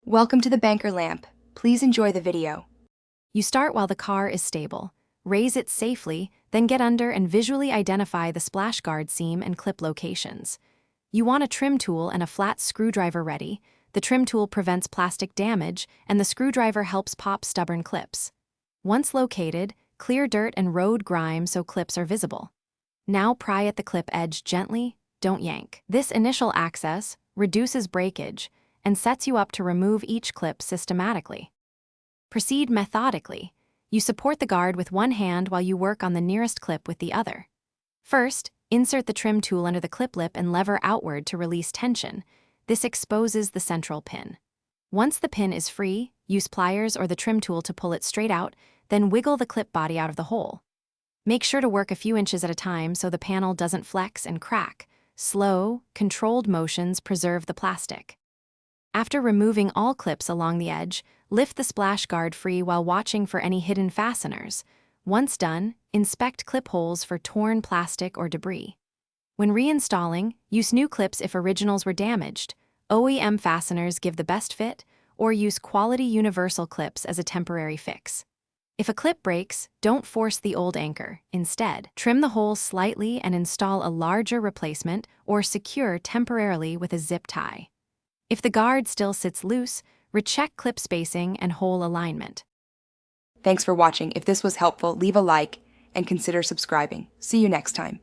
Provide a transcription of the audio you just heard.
Welcome to the banker lamp. Please enjoy the video. You start while the car is stable. Raise it safely, then get under and visually identify the splash guard seam and clip locations. You want a trim tool and a flat screwdriver ready. The trim tool prevents plastic damage, and the screwdriver helps pop stubborn clips. Once located, clear dirt and road grime so clips are visible. Now pry at the clip edge gently, don't yank. This initial access reduces breakage and sets you up to remove each clip systematically. Proceed methodically. You support the guard with one hand while you work on the nearest clip with the other. First, insert the trim tool under the clip lip and lever outward to release tension. This exposes the central pin. Once the pin is free, use pliers or the trim tool to pull it straight out, then wiggle the clip body out of the hole. Make sure to work a few inches at a time so the panel doesn't flex and crack. Slow, controlled motions preserve the plastic. After removing all clips along the edge, lift the splash guard free while watching for any hidden fasteners. Once done, inspect clip holes for torn plastic or debris. When reinstalling, use new clips if originals were damaged. OEM fasteners give the best fit, or use quality universal clips as a temporary fix. If a clip breaks, don't force the old anchor. Instead, trim the hole slightly and install a larger replacement or secure temporarily with a zip tie. If the guard still sits loose, recheck clip spacing and hole alignment. Thanks for watching. If this was helpful, leave a like and consider subscribing. See you next time.